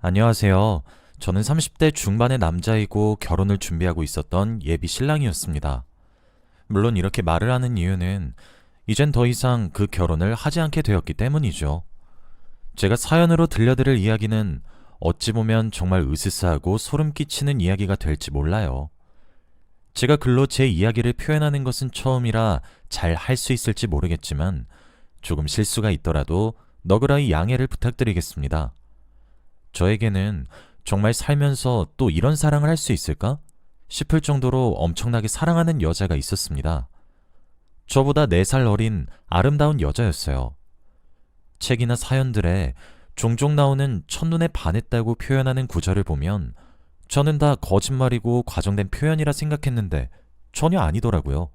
안녕하세요. 저는 30대 중반의 남자이고 결혼을 준비하고 있었던 예비 신랑이었습니다. 물론 이렇게 말을 하는 이유는 이젠 더 이상 그 결혼을 하지 않게 되었기 때문이죠. 제가 사연으로 들려드릴 이야기는 어찌 보면 정말 으스스하고 소름 끼치는 이야기가 될지 몰라요. 제가 글로 제 이야기를 표현하는 것은 처음이라 잘 할 수 있을지 모르겠지만 조금 실수가 있더라도 너그러이 양해를 부탁드리겠습니다. 저에게는 정말 살면서 또 이런 사랑을 할 수 있을까? 싶을 정도로 엄청나게 사랑하는 여자가 있었습니다. 저보다 4살 어린 아름다운 여자였어요. 책이나 사연들에 종종 나오는 첫눈에 반했다고 표현하는 구절을 보면 저는 다 거짓말이고 과정된 표현이라 생각했는데 전혀 아니더라고요.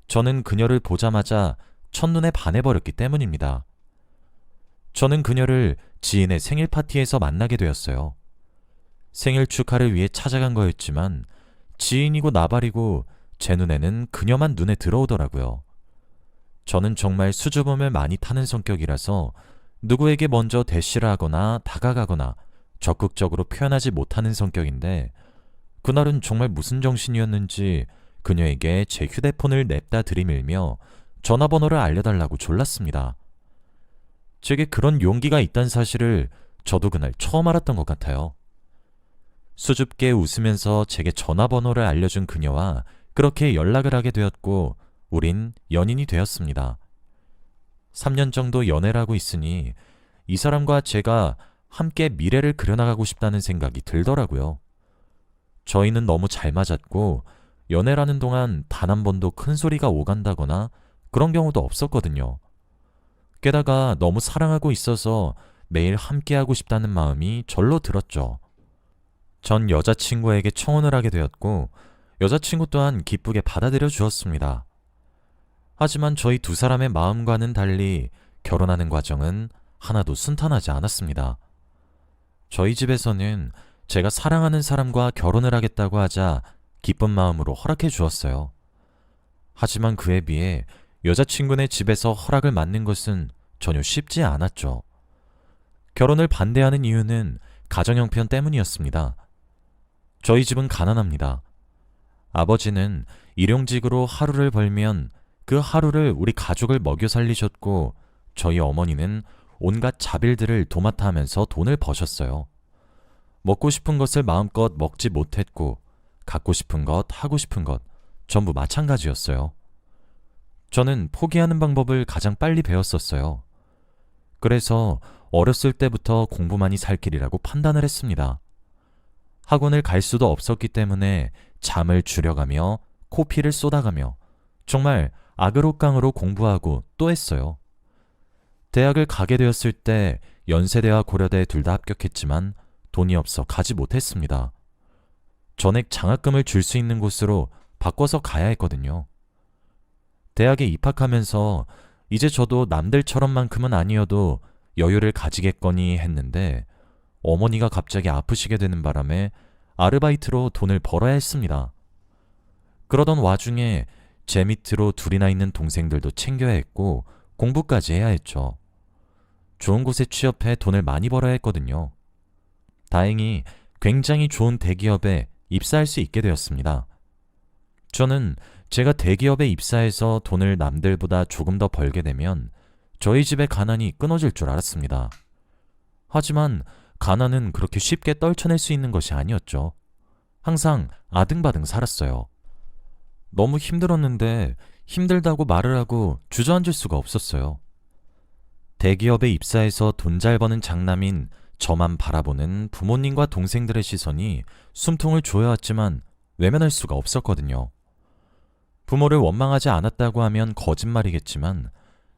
저는 그녀를 보자마자 첫눈에 반해버렸기 때문입니다. 저는 그녀를 지인의 생일 파티에서 만나게 되었어요. 생일 축하를 위해 찾아간 거였지만 지인이고 나발이고 제 눈에는 그녀만 눈에 들어오더라고요. 저는 정말 수줍음을 많이 타는 성격이라서 누구에게 먼저 대시를 하거나 다가가거나 적극적으로 표현하지 못하는 성격인데 그날은 정말 무슨 정신이었는지 그녀에게 제 휴대폰을 냅다 들이밀며 전화번호를 알려달라고 졸랐습니다. 제게 그런 용기가 있다는 사실을 저도 그날 처음 알았던 것 같아요. 수줍게 웃으면서 제게 전화번호를 알려준 그녀와 그렇게 연락을 하게 되었고 우린 연인이 되었습니다. 3년 정도 연애를 하고 있으니 이 사람과 제가 함께 미래를 그려나가고 싶다는 생각이 들더라고요. 저희는 너무 잘 맞았고 연애라는 동안 단 한 번도 큰 소리가 오간다거나 그런 경우도 없었거든요. 게다가 너무 사랑하고 있어서 매일 함께하고 싶다는 마음이 절로 들었죠. 전 여자친구에게 청혼을 하게 되었고 여자친구 또한 기쁘게 받아들여 주었습니다. 하지만 저희 두 사람의 마음과는 달리 결혼하는 과정은 하나도 순탄하지 않았습니다. 저희 집에서는 제가 사랑하는 사람과 결혼을 하겠다고 하자 기쁜 마음으로 허락해 주었어요. 하지만 그에 비해 여자친구네 집에서 허락을 받는 것은 전혀 쉽지 않았죠. 결혼을 반대하는 이유는 가정 형편 때문이었습니다. 저희 집은 가난합니다. 아버지는 일용직으로 하루를 벌면 그 하루를 우리 가족을 먹여 살리셨고 저희 어머니는 온갖 자빌들을 도맡아 하면서 돈을 버셨어요. 먹고 싶은 것을 마음껏 먹지 못했고 갖고 싶은 것, 하고 싶은 것 전부 마찬가지였어요. 저는 포기하는 방법을 가장 빨리 배웠었어요. 그래서 어렸을 때부터 공부만이 살 길이라고 판단을 했습니다. 학원을 갈 수도 없었기 때문에 잠을 줄여가며 코피를 쏟아가며 정말 악으로깡으로 공부하고 또 했어요. 대학을 가게 되었을 때 연세대와 고려대 둘 다 합격했지만 돈이 없어 가지 못했습니다. 전액 장학금을 줄 수 있는 곳으로 바꿔서 가야 했거든요. 대학에 입학하면서 이제 저도 남들처럼만큼은 아니어도 여유를 가지겠거니 했는데 어머니가 갑자기 아프시게 되는 바람에 아르바이트로 돈을 벌어야 했습니다. 그러던 와중에 제 밑으로 둘이나 있는 동생들도 챙겨야 했고 공부까지 해야 했죠. 좋은 곳에 취업해 돈을 많이 벌어야 했거든요. 다행히 굉장히 좋은 대기업에 입사할 수 있게 되었습니다. 저는 제가 대기업에 입사해서 돈을 남들보다 조금 더 벌게 되면 저희 집의 가난이 끊어질 줄 알았습니다. 하지만 가난은 그렇게 쉽게 떨쳐낼 수 있는 것이 아니었죠. 항상 아등바등 살았어요. 너무 힘들었는데 힘들다고 말을 하고 주저앉을 수가 없었어요. 대기업에 입사해서 돈 잘 버는 장남인 저만 바라보는 부모님과 동생들의 시선이 숨통을 조여왔지만 외면할 수가 없었거든요. 부모를 원망하지 않았다고 하면 거짓말이겠지만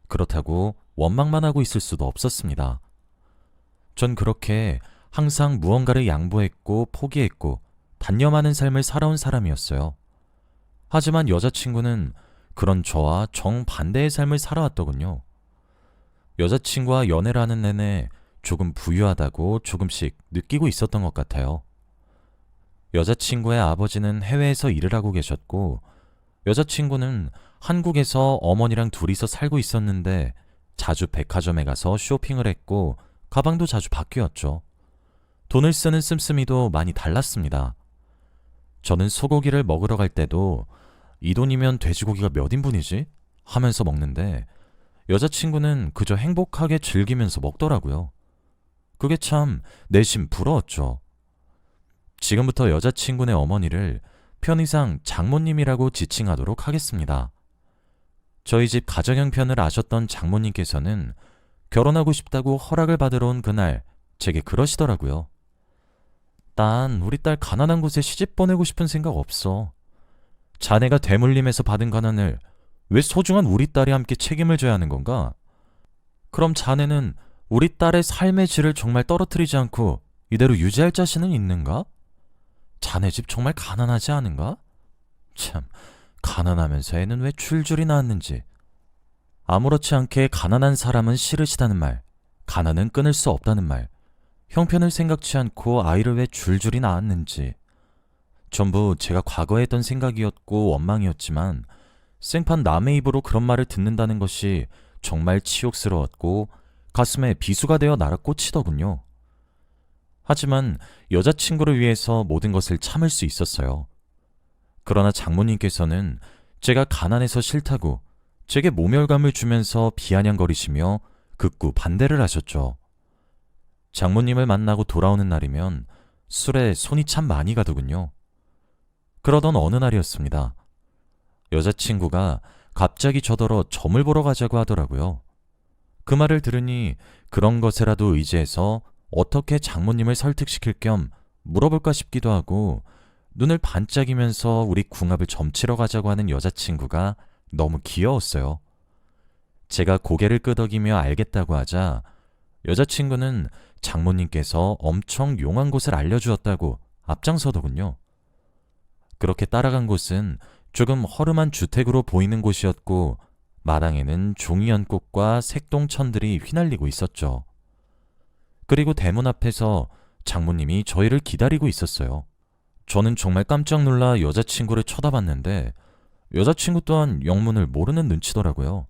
그렇다고 원망만 하고 있을 수도 없었습니다. 전 그렇게 항상 무언가를 양보했고 포기했고 단념하는 삶을 살아온 사람이었어요. 하지만 여자친구는 그런 저와 정반대의 삶을 살아왔더군요. 여자친구와 연애를 하는 내내 조금 부유하다고 조금씩 느끼고 있었던 것 같아요. 여자친구의 아버지는 해외에서 일을 하고 계셨고 여자친구는 한국에서 어머니랑 둘이서 살고 있었는데 자주 백화점에 가서 쇼핑을 했고 가방도 자주 바뀌었죠. 돈을 쓰는 씀씀이도 많이 달랐습니다. 저는 소고기를 먹으러 갈 때도 이 돈이면 돼지고기가 몇 인분이지? 하면서 먹는데 여자친구는 그저 행복하게 즐기면서 먹더라고요. 그게 참 내심 부러웠죠. 지금부터 여자친구네 어머니를 편의상 장모님이라고 지칭하도록 하겠습니다. 저희 집 가정 형편을 아셨던 장모님께서는 결혼하고 싶다고 허락을 받으러 온 그날 제게 그러시더라고요. 난 우리 딸 가난한 곳에 시집 보내고 싶은 생각 없어. 자네가 대물림에서 받은 가난을 왜 소중한 우리 딸이 함께 책임을 져야 하는 건가? 그럼 자네는 우리 딸의 삶의 질을 정말 떨어뜨리지 않고 이대로 유지할 자신은 있는가? 자네 집 정말 가난하지 않은가? 참, 가난하면서 애는 왜 줄줄이 낳았는지. 아무렇지 않게 가난한 사람은 싫으시다는 말, 가난은 끊을 수 없다는 말, 형편을 생각지 않고 아이를 왜 줄줄이 낳았는지. 전부 제가 과거에 했던 생각이었고 원망이었지만 생판 남의 입으로 그런 말을 듣는다는 것이 정말 치욕스러웠고 가슴에 비수가 되어 날아 꽂히더군요. 하지만 여자친구를 위해서 모든 것을 참을 수 있었어요. 그러나 장모님께서는 제가 가난해서 싫다고 제게 모멸감을 주면서 비아냥거리시며 극구 반대를 하셨죠. 장모님을 만나고 돌아오는 날이면 술에 손이 참 많이 가더군요. 그러던 어느 날이었습니다. 여자친구가 갑자기 저더러 점을 보러 가자고 하더라고요. 그 말을 들으니 그런 것에라도 의지해서 어떻게 장모님을 설득시킬 겸 물어볼까 싶기도 하고 눈을 반짝이면서 우리 궁합을 점치러 가자고 하는 여자친구가 너무 귀여웠어요. 제가 고개를 끄덕이며 알겠다고 하자 여자친구는 장모님께서 엄청 용한 곳을 알려주었다고 앞장서더군요. 그렇게 따라간 곳은 조금 허름한 주택으로 보이는 곳이었고 마당에는 종이연꽃과 색동천들이 휘날리고 있었죠. 그리고 대문 앞에서 장모님이 저희를 기다리고 있었어요. 저는 정말 깜짝 놀라 여자친구를 쳐다봤는데 여자친구 또한 영문을 모르는 눈치더라고요.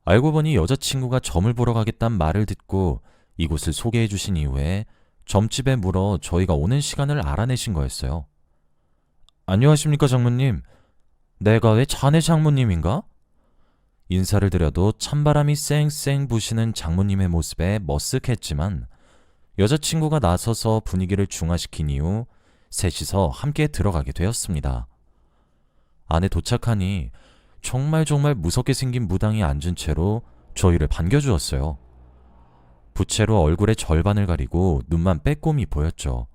알고 보니 여자친구가 점을 보러 가겠다는 말을 듣고 이곳을 소개해 주신 이후에 점집에 물어 저희가 오는 시간을 알아내신 거였어요. 안녕하십니까 장모님. 내가 왜 자네 장모님인가? 인사를 드려도 찬바람이 쌩쌩 부시는 장모님의 모습에 머쓱했지만 여자친구가 나서서 분위기를 중화시킨 이후 셋이서 함께 들어가게 되었습니다. 안에 도착하니 정말 무섭게 생긴 무당이 앉은 채로 저희를 반겨주었어요. 부채로 얼굴의 절반을 가리고 눈만 빼꼼히 보였죠.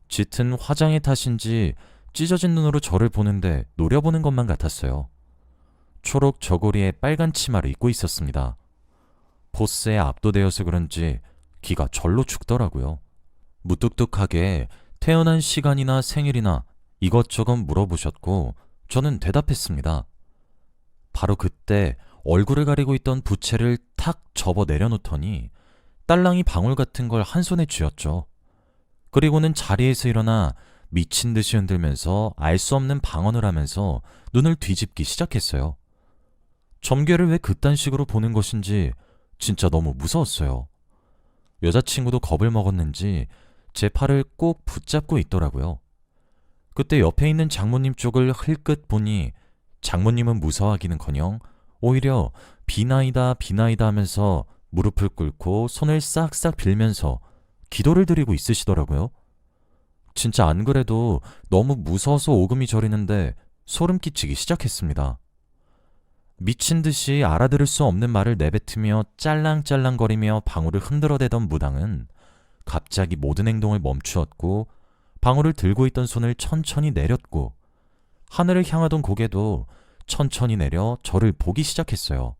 짙은 화장의 탓인지 찢어진 눈으로 저를 보는데 노려보는 것만 같았어요. 초록 저고리에 빨간 치마를 입고 있었습니다. 포스에 압도되어서 그런지 기가 절로 죽더라고요. 무뚝뚝하게 태어난 시간이나 생일이나 이것저것 물어보셨고 저는 대답했습니다. 바로 그때 얼굴을 가리고 있던 부채를 탁 접어 내려놓더니 딸랑이 방울 같은 걸 한 손에 쥐었죠. 그리고는 자리에서 일어나 미친 듯이 흔들면서 알 수 없는 방언을 하면서 눈을 뒤집기 시작했어요. 점괘를 왜 그딴 식으로 보는 것인지 진짜 너무 무서웠어요. 여자친구도 겁을 먹었는지 제 팔을 꼭 붙잡고 있더라고요. 그때 옆에 있는 장모님 쪽을 흘끗 보니 장모님은 무서워하기는커녕 오히려 비나이다 하면서 무릎을 꿇고 손을 싹싹 빌면서 기도를 드리고 있으시더라고요. 진짜 안 그래도 너무 무서워서 오금이 저리는데 소름 끼치기 시작했습니다. 미친 듯이 알아들을 수 없는 말을 내뱉으며 짤랑짤랑거리며 방울을 흔들어대던 무당은 갑자기 모든 행동을 멈추었고 방울을 들고 있던 손을 천천히 내렸고 하늘을 향하던 고개도 천천히 내려 저를 보기 시작했어요.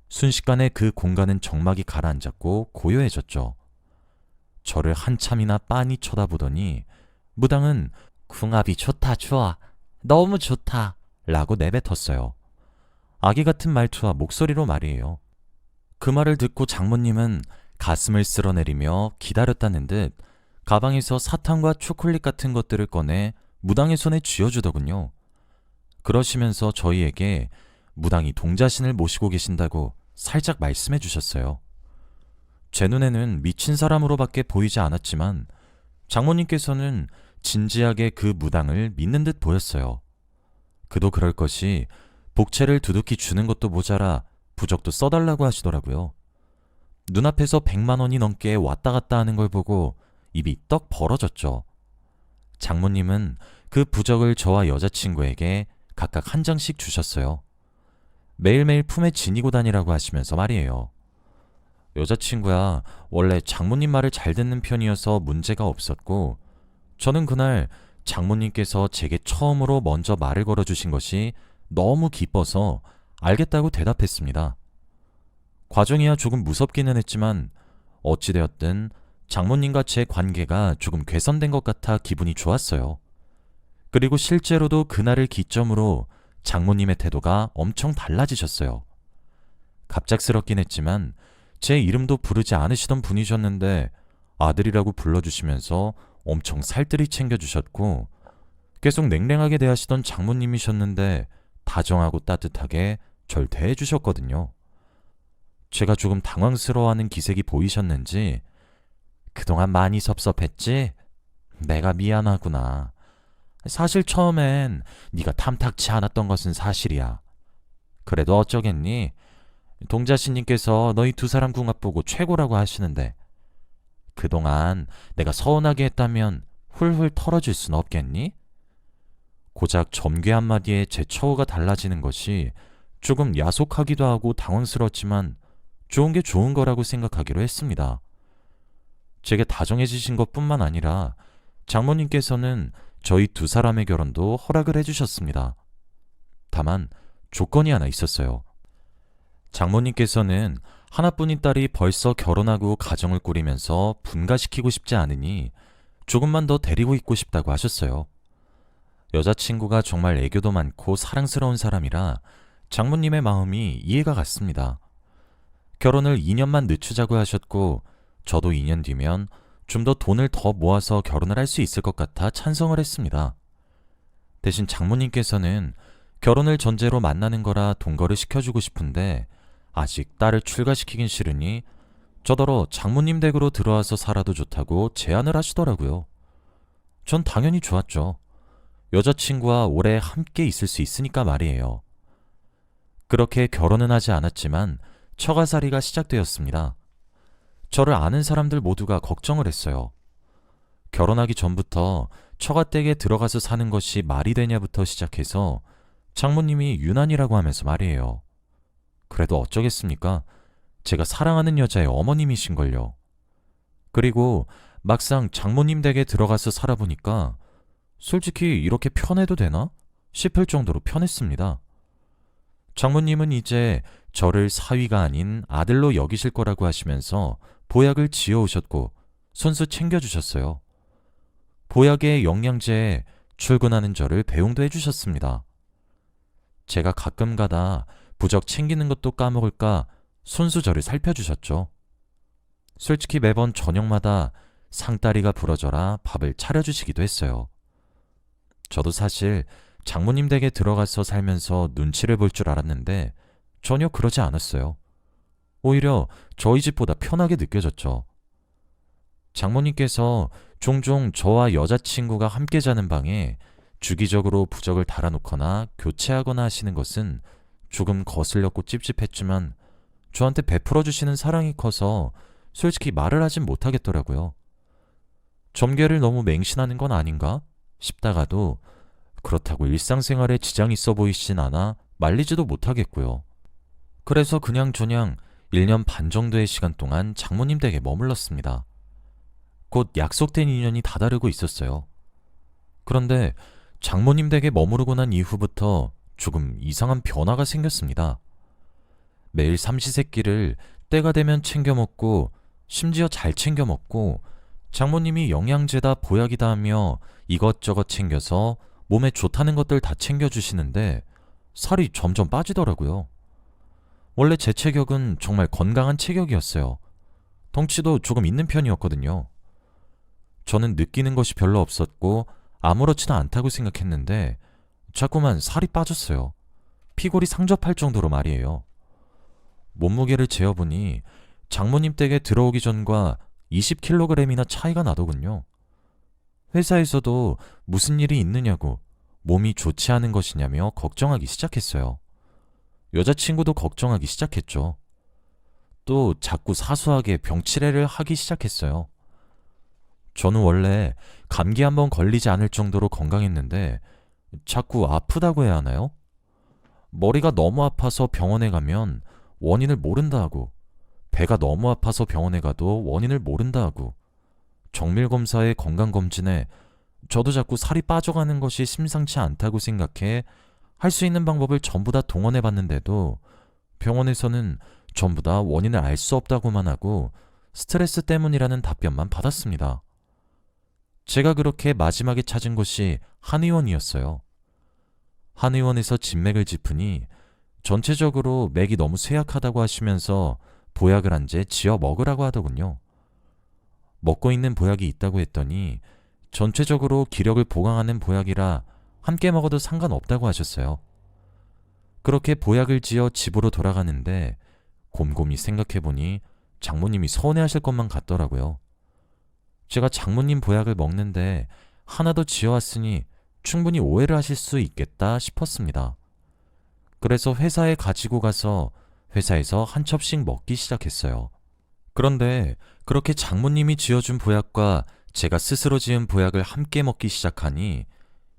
순식간에 그 공간은 정막이 가라앉았고 고요해졌죠. 저를 한참이나 빤히 쳐다보더니 무당은 궁합이 좋다 좋아 너무 좋다 라고 내뱉었어요. 아기 같은 말투와 목소리로 말이에요. 그 말을 듣고 장모님은 가슴을 쓸어내리며 기다렸다는 듯 가방에서 사탕과 초콜릿 같은 것들을 꺼내 무당의 손에 쥐어주더군요. 그러시면서 저희에게 무당이 동자신을 모시고 계신다고 살짝 말씀해 주셨어요. 제 눈에는 미친 사람으로밖에 보이지 않았지만 장모님께서는 진지하게 그 무당을 믿는 듯 보였어요. 그도 그럴 것이 복채를 두둑히 주는 것도 모자라 부적도 써달라고 하시더라고요. 눈앞에서 100만 원이 넘게 왔다 갔다 하는 걸 보고 입이 떡 벌어졌죠. 장모님은 그 부적을 저와 여자친구에게 각각 한 장씩 주셨어요. 매일매일 품에 지니고 다니라고 하시면서 말이에요. 여자친구야, 원래 장모님 말을 잘 듣는 편이어서 문제가 없었고, 저는 그날 장모님께서 제게 처음으로 먼저 말을 걸어주신 것이 너무 기뻐서 알겠다고 대답했습니다. 과정이야 조금 무섭기는 했지만 어찌되었든 장모님과 제 관계가 조금 개선된 것 같아 기분이 좋았어요. 그리고 실제로도 그날을 기점으로 장모님의 태도가 엄청 달라지셨어요. 갑작스럽긴 했지만 제 이름도 부르지 않으시던 분이셨는데 아들이라고 불러주시면서 엄청 살뜰히 챙겨주셨고, 계속 냉랭하게 대하시던 장모님이셨는데 다정하고 따뜻하게 절 대해주셨거든요. 제가 조금 당황스러워하는 기색이 보이셨는지 그동안 많이 섭섭했지? 내가 미안하구나. 사실 처음엔 네가 탐탁치 않았던 것은 사실이야. 그래도 어쩌겠니? 동자신님께서 너희 두 사람 궁합 보고 최고라고 하시는데 그동안 내가 서운하게 했다면 훌훌 털어줄 순 없겠니? 고작 점괘 한마디에 제 처우가 달라지는 것이 조금 야속하기도 하고 당황스러웠지만 좋은 게 좋은 거라고 생각하기로 했습니다. 제게 다정해지신 것뿐만 아니라 장모님께서는 저희 두 사람의 결혼도 허락을 해주셨습니다. 다만 조건이 하나 있었어요. 장모님께서는 하나뿐인 딸이 벌써 결혼하고 가정을 꾸리면서 분가시키고 싶지 않으니 조금만 더 데리고 있고 싶다고 하셨어요. 여자친구가 정말 애교도 많고 사랑스러운 사람이라 장모님의 마음이 이해가 갔습니다. 결혼을 2년만 늦추자고 하셨고 저도 2년 뒤면 좀 더 돈을 더 모아서 결혼을 할 수 있을 것 같아 찬성을 했습니다. 대신 장모님께서는 결혼을 전제로 만나는 거라 동거를 시켜주고 싶은데 아직 딸을 출가시키긴 싫으니 저더러 장모님 댁으로 들어와서 살아도 좋다고 제안을 하시더라고요. 전 당연히 좋았죠. 여자친구와 오래 함께 있을 수 있으니까 말이에요. 그렇게 결혼은 하지 않았지만 처가살이가 시작되었습니다. 저를 아는 사람들 모두가 걱정을 했어요. 결혼하기 전부터 처가댁에 들어가서 사는 것이 말이 되냐부터 시작해서 장모님이 유난이라고 하면서 말이에요. 그래도 어쩌겠습니까? 제가 사랑하는 여자의 어머님이신걸요. 그리고 막상 장모님 댁에 들어가서 살아보니까 솔직히 이렇게 편해도 되나? 싶을 정도로 편했습니다. 장모님은 이제 저를 사위가 아닌 아들로 여기실 거라고 하시면서 보약을 지어오셨고 손수 챙겨주셨어요. 보약의 영양제에 출근하는 저를 배웅도 해주셨습니다. 제가 가끔 가다 부적 챙기는 것도 까먹을까 손수 저를 살펴주셨죠. 솔직히 매번 저녁마다 상다리가 부러져라 밥을 차려주시기도 했어요. 저도 사실 장모님 댁에 들어가서 살면서 눈치를 볼 줄 알았는데 전혀 그러지 않았어요. 오히려 저희 집보다 편하게 느껴졌죠. 장모님께서 종종 저와 여자친구가 함께 자는 방에 주기적으로 부적을 달아놓거나 교체하거나 하시는 것은 조금 거슬렸고 찝찝했지만 저한테 베풀어 주시는 사랑이 커서 솔직히 말을 하진 못하겠더라고요. 점괘를 너무 맹신하는 건 아닌가 싶다가도 그렇다고 일상생활에 지장이 있어 보이진 않아 말리지도 못하겠고요. 그래서 그냥저냥 1년 반 정도의 시간 동안 장모님 댁에 머물렀습니다. 곧 약속된 인연이 다다르고 있었어요. 그런데 장모님 댁에 머무르고 난 이후부터 조금 이상한 변화가 생겼습니다. 매일 삼시세끼를 때가 되면 챙겨 먹고 심지어 잘 챙겨 먹고 장모님이 영양제다 보약이다 하며 이것저것 챙겨서 몸에 좋다는 것들 다 챙겨주시는데 살이 점점 빠지더라고요. 원래 제 체격은 정말 건강한 체격이었어요. 덩치도 조금 있는 편이었거든요. 저는 느끼는 것이 별로 없었고 아무렇지도 않다고 생각했는데 자꾸만 살이 빠졌어요. 피골이 상접할 정도로 말이에요. 몸무게를 재어보니 장모님 댁에 들어오기 전과 20kg이나 차이가 나더군요. 회사에서도 무슨 일이 있느냐고, 몸이 좋지 않은 것이냐며 걱정하기 시작했어요. 여자친구도 걱정하기 시작했죠. 또 자꾸 사소하게 병치레를 하기 시작했어요. 저는 원래 감기 한번 걸리지 않을 정도로 건강했는데 자꾸 아프다고 해야 하나요? 머리가 너무 아파서 병원에 가면 원인을 모른다 하고, 배가 너무 아파서 병원에 가도 원인을 모른다 하고, 정밀검사에 건강검진에 저도 자꾸 살이 빠져가는 것이 심상치 않다고 생각해 할 수 있는 방법을 전부 다 동원해 봤는데도 병원에서는 전부 다 원인을 알 수 없다고만 하고 스트레스 때문이라는 답변만 받았습니다. 제가 그렇게 마지막에 찾은 곳이 한의원이었어요. 한의원에서 진맥을 짚으니 전체적으로 맥이 너무 쇠약하다고 하시면서 보약을 한 제 지어 먹으라고 하더군요. 먹고 있는 보약이 있다고 했더니 전체적으로 기력을 보강하는 보약이라 함께 먹어도 상관없다고 하셨어요. 그렇게 보약을 지어 집으로 돌아가는데 곰곰이 생각해보니 장모님이 서운해하실 것만 같더라고요. 제가 장모님 보약을 먹는데 하나 더 지어왔으니 충분히 오해를 하실 수 있겠다 싶었습니다. 그래서 회사에 가지고 가서 회사에서 한 첩씩 먹기 시작했어요. 그런데 그렇게 장모님이 지어준 보약과 제가 스스로 지은 보약을 함께 먹기 시작하니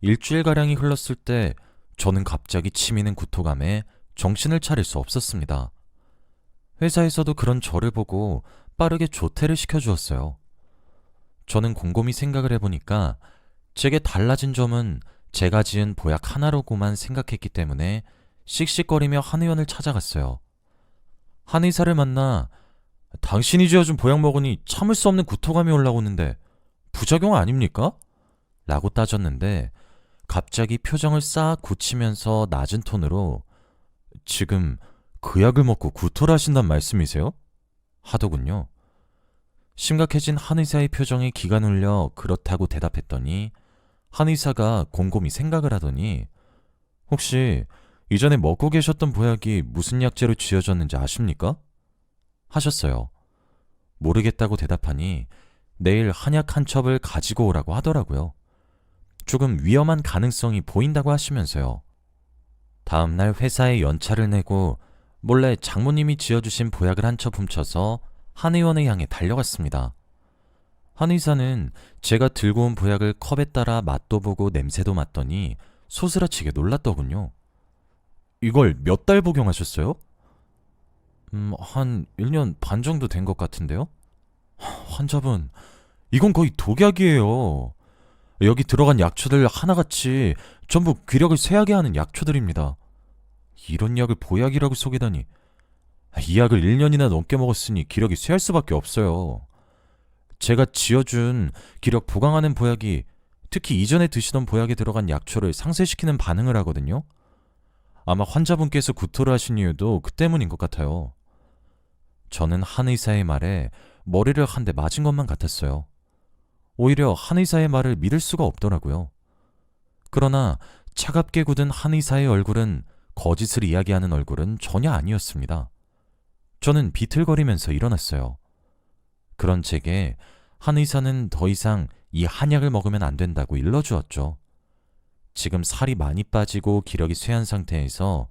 일주일가량이 흘렀을 때 저는 갑자기 치미는 구토감에 정신을 차릴 수 없었습니다. 회사에서도 그런 저를 보고 빠르게 조퇴를 시켜주었어요. 저는 곰곰이 생각을 해보니까 제게 달라진 점은 제가 지은 보약 하나로고만 생각했기 때문에 씩씩거리며 한의원을 찾아갔어요. 한의사를 만나 당신이 지어준 보약 먹으니 참을 수 없는 구토감이 올라오는데 부작용 아닙니까? 라고 따졌는데 갑자기 표정을 싹 굳히면서 낮은 톤으로 지금 그 약을 먹고 구토를 하신단 말씀이세요? 하더군요. 심각해진 한의사의 표정에 기가 눌려 그렇다고 대답했더니 한의사가 곰곰이 생각을 하더니 혹시 이전에 먹고 계셨던 보약이 무슨 약재로 지어졌는지 아십니까? 하셨어요. 모르겠다고 대답하니 내일 한약 한 첩을 가지고 오라고 하더라고요. 조금 위험한 가능성이 보인다고 하시면서요. 다음날 회사에 연차를 내고 몰래 장모님이 지어주신 보약을 한 첩 훔쳐서 한의원을 향해 달려갔습니다. 한의사는 제가 들고 온 보약을 컵에 따라 맛도 보고 냄새도 맡더니 소스라치게 놀랐더군요. 이걸 몇 달 복용하셨어요? 한 1년 반 정도 된 것 같은데요? 환자분, 이건 거의 독약이에요. 여기 들어간 약초들 하나같이 전부 귀력을 쇠하게 하는 약초들입니다. 이런 약을 보약이라고 속이다니. 이 약을 1년이나 넘게 먹었으니 기력이 쇠할 수밖에 없어요. 제가 지어준 기력 보강하는 보약이 특히 이전에 드시던 보약에 들어간 약초를 상쇄시키는 반응을 하거든요. 아마 환자분께서 구토를 하신 이유도 그 때문인 것 같아요. 저는 한의사의 말에 머리를 한 대 맞은 것만 같았어요. 오히려 한의사의 말을 믿을 수가 없더라고요. 그러나 차갑게 굳은 한의사의 얼굴은 거짓을 이야기하는 얼굴은 전혀 아니었습니다. 저는 비틀거리면서 일어났어요. 그런 제게 한의사는 더 이상 이 한약을 먹으면 안 된다고 일러주었죠. 지금 살이 많이 빠지고 기력이 쇠한 상태에서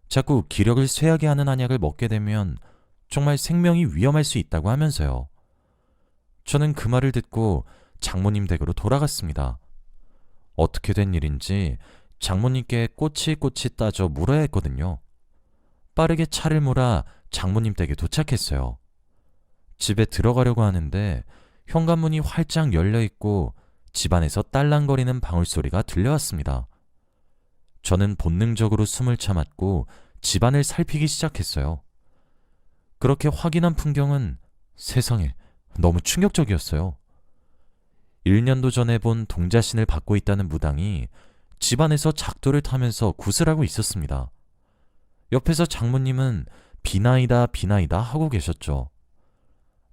자꾸 기력을 쇠하게 하는 한약을 먹게 되면 정말 생명이 위험할 수 있다고 하면서요. 저는 그 말을 듣고 장모님 댁으로 돌아갔습니다. 어떻게 된 일인지 장모님께 꼬치꼬치 따져 물어야 했거든요. 빠르게 차를 몰아 장모님 댁에 도착했어요. 집에 들어가려고 하는데 현관문이 활짝 열려있고 집안에서 딸랑거리는 방울소리가 들려왔습니다. 저는 본능적으로 숨을 참았고 집안을 살피기 시작했어요. 그렇게 확인한 풍경은 세상에 너무 충격적이었어요. 1년도 전에 본 동자신을 받고 있다는 무당이 집안에서 작도를 타면서 구슬하고 있었습니다. 옆에서 장모님은 비나이다 비나이다 하고 계셨죠.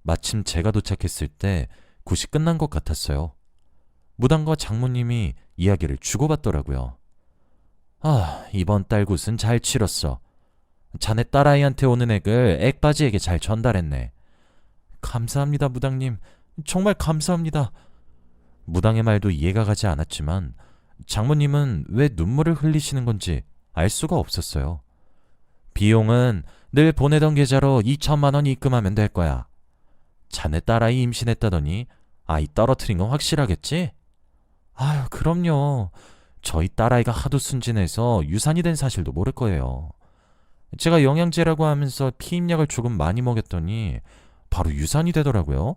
마침 제가 도착했을 때 굿이 끝난 것 같았어요. 무당과 장모님이 이야기를 주고받더라고요. 이번 달 굿은 잘 치렀어. 자네 딸아이한테 오는 액을 액바지에게 잘 전달했네. 감사합니다, 무당님. 정말 감사합니다. 무당의 말도 이해가 가지 않았지만 장모님은 왜 눈물을 흘리시는 건지 알 수가 없었어요. 비용은 늘 보내던 계좌로 2천만 원 입금하면 될 거야. 자네 딸아이 임신했다더니 아이 떨어뜨린 건 확실하겠지? 아유, 그럼요. 저희 딸아이가 하도 순진해서 유산이 된 사실도 모를 거예요. 제가 영양제라고 하면서 피임약을 조금 많이 먹였더니 바로 유산이 되더라고요.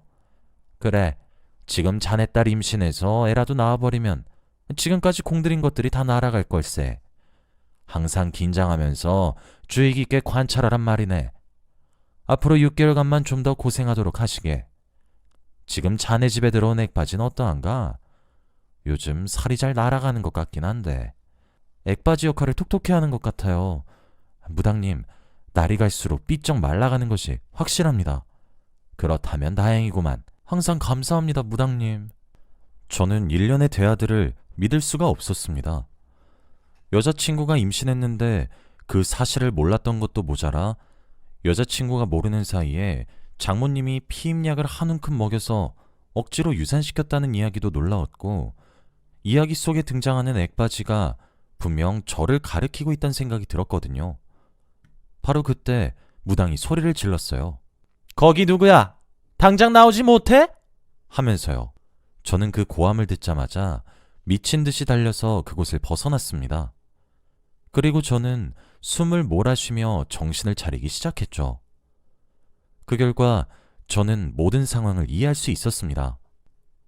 그래, 지금 자네 딸 임신해서 애라도 낳아버리면 지금까지 공들인 것들이 다 날아갈 걸세. 항상 긴장하면서 주의 깊게 관찰하란 말이네. 앞으로 6개월간만 좀 더 고생하도록 하시게. 지금 자네 집에 들어온 액바지는 어떠한가? 요즘 살이 잘 날아가는 것 같긴 한데 액바지 역할을 톡톡히 하는 것 같아요. 무당님, 날이 갈수록 삐쩍 말라가는 것이 확실합니다. 그렇다면 다행이구만. 항상 감사합니다, 무당님. 저는 1년의 대아들을 믿을 수가 없었습니다. 여자친구가 임신했는데 그 사실을 몰랐던 것도 모자라 여자친구가 모르는 사이에 장모님이 피임약을 한 움큼 먹여서 억지로 유산시켰다는 이야기도 놀라웠고, 이야기 속에 등장하는 액바지가 분명 저를 가리키고 있다는 생각이 들었거든요. 바로 그때 무당이 소리를 질렀어요. 거기 누구야? 당장 나오지 못해? 하면서요. 저는 그 고함을 듣자마자 미친 듯이 달려서 그곳을 벗어났습니다. 그리고 저는 숨을 몰아쉬며 정신을 차리기 시작했죠. 그 결과 저는 모든 상황을 이해할 수 있었습니다.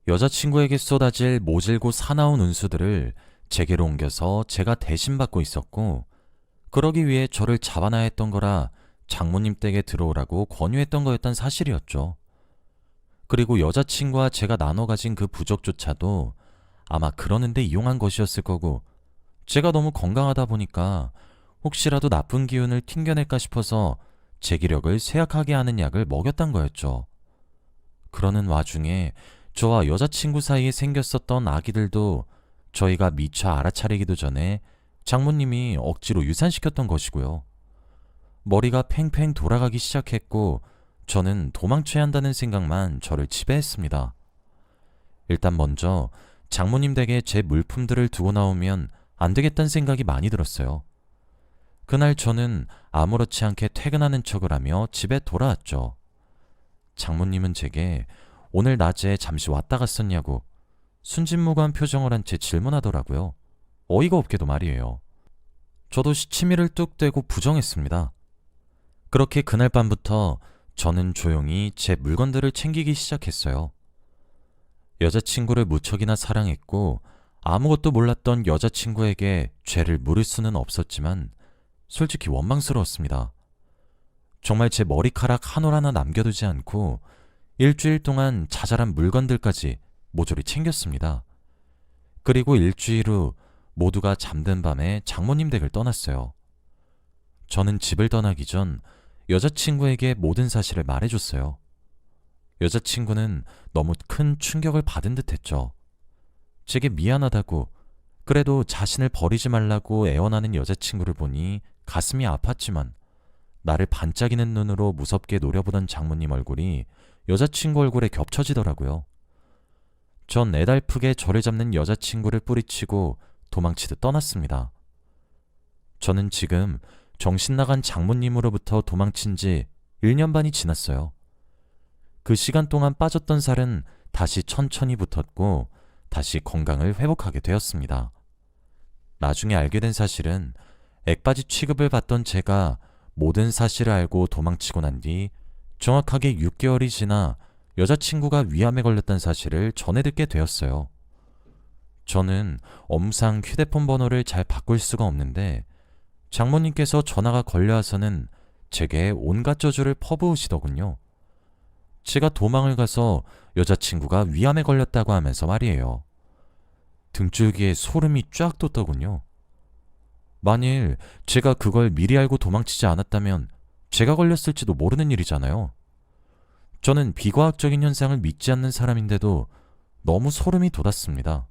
여자친구에게 쏟아질 모질고 사나운 운수들을 제게로 옮겨서 제가 대신 받고 있었고, 그러기 위해 저를 잡아놔야 했던 거라 장모님 댁에 들어오라고 권유했던 거였단 사실이었죠. 그리고 여자친구와 제가 나눠 가진 그 부적조차도 아마 그러는데 이용한 것이었을 거고, 제가 너무 건강하다 보니까 혹시라도 나쁜 기운을 튕겨낼까 싶어서 제 기력을 쇠약하게 하는 약을 먹였단 거였죠. 그러는 와중에 저와 여자친구 사이에 생겼었던 아기들도 저희가 미처 알아차리기도 전에 장모님이 억지로 유산시켰던 것이고요. 머리가 팽팽 돌아가기 시작했고 저는 도망쳐야 한다는 생각만 저를 지배했습니다. 일단 먼저 장모님 댁에 제 물품들을 두고 나오면 안 되겠다는 생각이 많이 들었어요. 그날 저는 아무렇지 않게 퇴근하는 척을 하며 집에 돌아왔죠. 장모님은 제게 오늘 낮에 잠시 왔다 갔었냐고 순진무구한 표정을 한 채 질문하더라고요. 어이가 없게도 말이에요. 저도 시치미를 뚝 떼고 부정했습니다. 그렇게 그날 밤부터 저는 조용히 제 물건들을 챙기기 시작했어요. 여자친구를 무척이나 사랑했고 아무것도 몰랐던 여자친구에게 죄를 물을 수는 없었지만 솔직히 원망스러웠습니다. 정말 제 머리카락 한 올 하나 남겨두지 않고 일주일 동안 자잘한 물건들까지 모조리 챙겼습니다. 그리고 일주일 후 모두가 잠든 밤에 장모님 댁을 떠났어요. 저는 집을 떠나기 전 여자친구에게 모든 사실을 말해줬어요. 여자친구는 너무 큰 충격을 받은 듯 했죠. 제게 미안하다고, 그래도 자신을 버리지 말라고 애원하는 여자친구를 보니 가슴이 아팠지만 나를 반짝이는 눈으로 무섭게 노려보던 장모님 얼굴이 여자친구 얼굴에 겹쳐지더라고요. 전 애달프게 저를 잡는 여자친구를 뿌리치고 도망치듯 떠났습니다. 저는 지금 정신 나간 장모님으로부터 도망친 지 1년 반이 지났어요. 그 시간 동안 빠졌던 살은 다시 천천히 붙었고 다시 건강을 회복하게 되었습니다. 나중에 알게 된 사실은 액바지 취급을 받던 제가 모든 사실을 알고 도망치고 난 뒤 정확하게 6개월이 지나 여자친구가 위암에 걸렸다는 사실을 전해 듣게 되었어요. 저는 업무상 휴대폰 번호를 잘 바꿀 수가 없는데 장모님께서 전화가 걸려와서는 제게 온갖 저주를 퍼부으시더군요. 제가 도망을 가서 여자친구가 위암에 걸렸다고 하면서 말이에요. 등줄기에 소름이 쫙 돋더군요. 만일 제가 그걸 미리 알고 도망치지 않았다면 제가 걸렸을지도 모르는 일이잖아요. 저는 비과학적인 현상을 믿지 않는 사람인데도 너무 소름이 돋았습니다.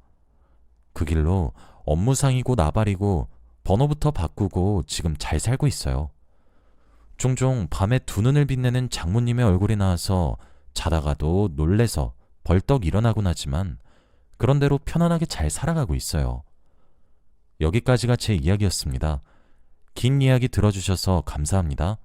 그 길로 업무상이고 나발이고 번호부터 바꾸고 지금 잘 살고 있어요. 종종 밤에 두 눈을 빛내는 장모님의 얼굴이 나와서 자다가도 놀래서 벌떡 일어나곤 하지만 그런대로 편안하게 잘 살아가고 있어요. 여기까지가 제 이야기였습니다. 긴 이야기 들어주셔서 감사합니다.